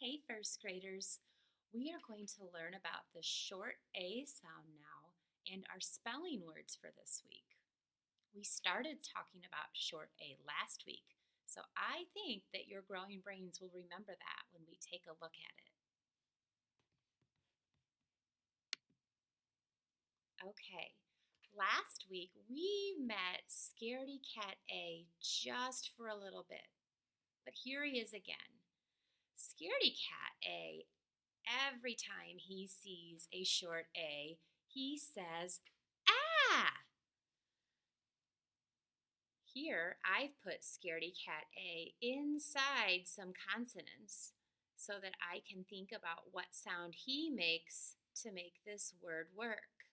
Hey, first graders. We are going to learn about the short A sound now and our spelling words for this week. We started talking about short A last week, so I think that your growing brains will remember that when we take a look at it. Okay, last week we met Scaredy Cat A just for a little bit, but here he is again. Scaredy Cat A, every time he sees a short A, he says, ah! Here, I've put Scaredy Cat A inside some consonants so that I can think about what sound he makes to make this word work.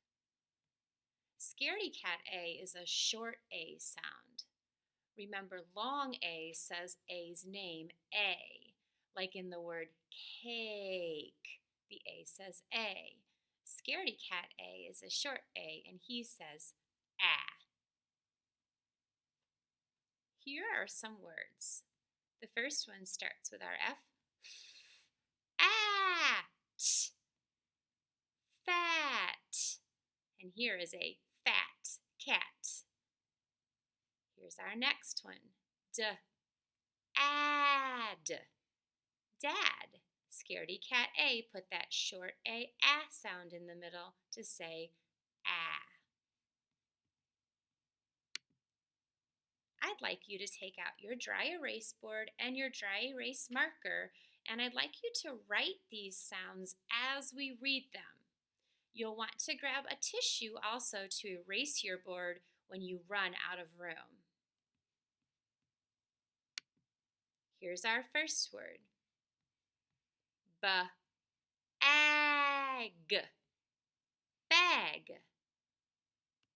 Scaredy Cat A is a short A sound. Remember, long A says A's name, A, like in the word cake. The A says A. Scaredy Cat A is a short A, and he says ah. Here are some words. The first one starts with our F. At. Fat. And here is a fat cat. Here's our next one. Add. Dad. Scaredy Cat A put that short A sound in the middle to say ah. I'd like you to take out your dry erase board and your dry erase marker, and I'd like you to write these sounds as we read them. You'll want to grab a tissue also to erase your board when you run out of room. Here's our first word. Bag. Bag.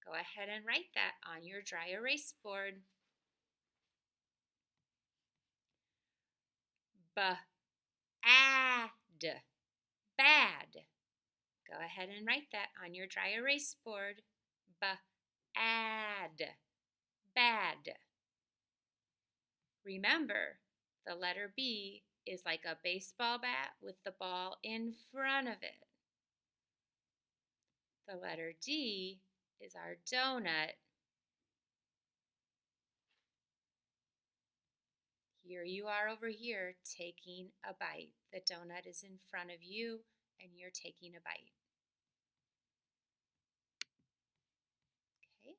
Go ahead and write that on your dry erase board. Bad. Bad. Go ahead and write that on your dry erase board. Bad. Bad. Remember, the letter B is like a baseball bat with the ball in front of it. The letter D is our donut. Here you are over here taking a bite. The donut is in front of you and you're taking a bite. Okay.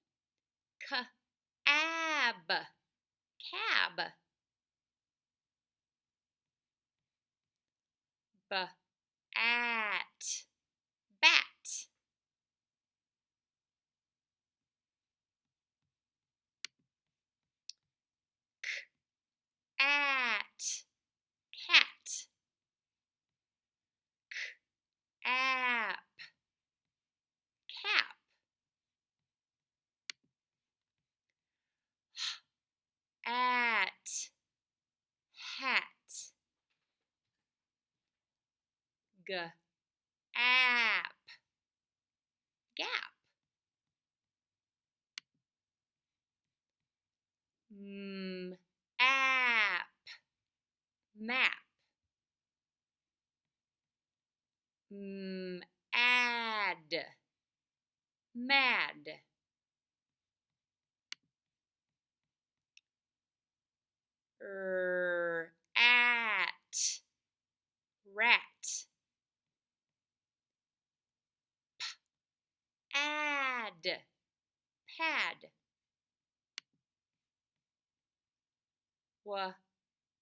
Cab. Cab. Bat. Bat. At. Cat. App. Cap. At. Hat. App. Gap. App. Map. Add. Mad. At. Rat. Add. Pad.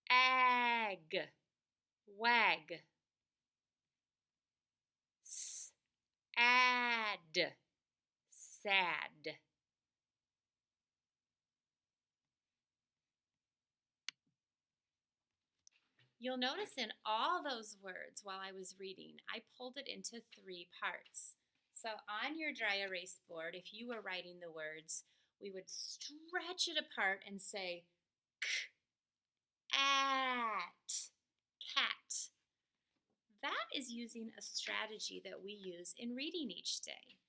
Ag. Wag. Add. Sad. You'll notice in all those words while I was reading, I pulled it into 3 parts. So on your dry erase board, if you were writing the words, we would stretch it apart and say at, cat. That is using a strategy that we use in reading each day.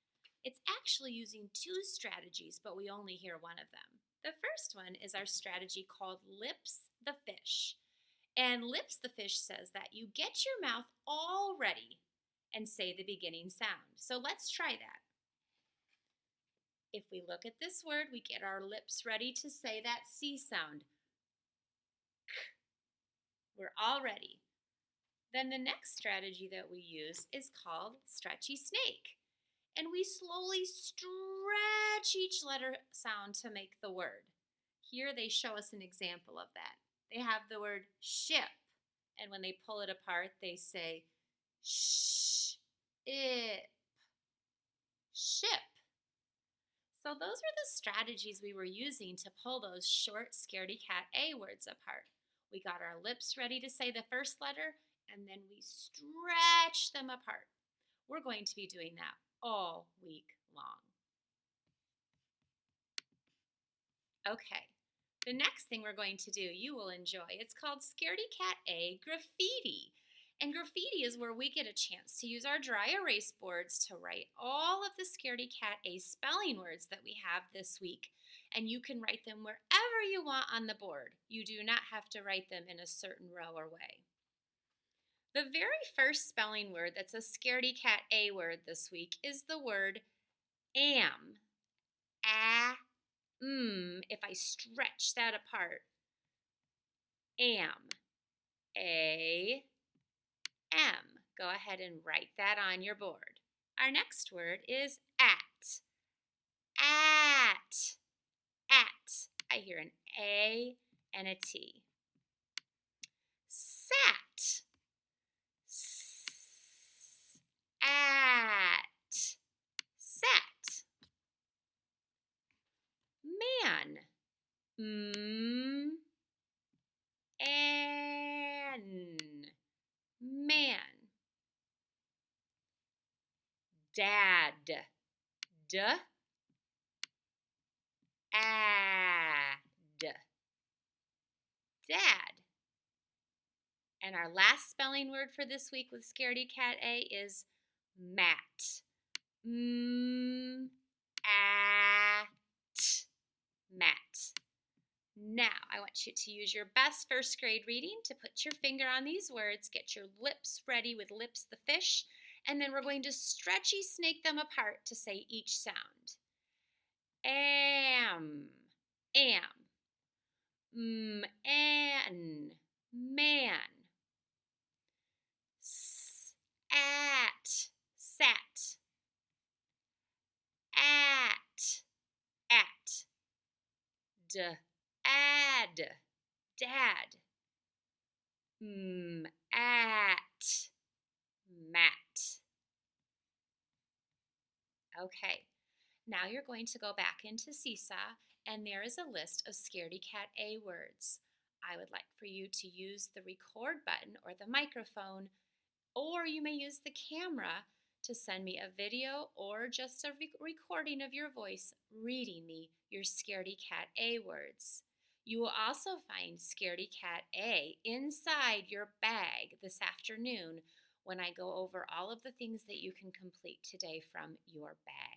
It's actually using 2 strategies, but we only hear one of them. The first one is our strategy called lips the fish. And lips the fish says that you get your mouth all ready and say the beginning sound. So let's try that. If we look at this word, we get our lips ready to say that C sound. We're all ready. Then the next strategy that we use is called stretchy snake. And we slowly stretch each letter sound to make the word. Here they show us an example of that. They have the word ship, and when they pull it apart, they say it, ship. So those were the strategies we were using to pull those short scaredy cat A words apart. We got our lips ready to say the first letter, and then we stretch them apart. We're going to be doing that all week long. Okay, the next thing we're going to do, you will enjoy. It's called Scaredy Cat A Graffiti. And graffiti is where we get a chance to use our dry erase boards to write all of the Scaredy Cat A spelling words that we have this week. And you can write them wherever you want on the board. You do not have to write them in a certain row or way. The very first spelling word that's a Scaredy Cat A word this week is the word am. If I stretch that apart. Am. A. M. Go ahead and write that on your board. Our next word is at. At. At. I hear an A and a T. Sat. At. Sat. Man. An. Man. Dad. Ad. Dad. And our last spelling word for this week with Scaredy Cat A is mat. Mat. Now, I want you to use your best first grade reading to put your finger on these words, get your lips ready with lips the fish, and then we're going to stretchy snake them apart to say each sound. Am. An. Man. At. Sat. At. Ad. Dad. At. Mat. Okay, now you're going to go back into Seesaw, and there is a list of Scaredy Cat A words. I would like for you to use the record button or the microphone, or you may use the camera to send me a video or just a recording of your voice reading me your Scaredy Cat A words. You will also find Scaredy Cat A inside your bag this afternoon when I go over all of the things that you can complete today from your bag.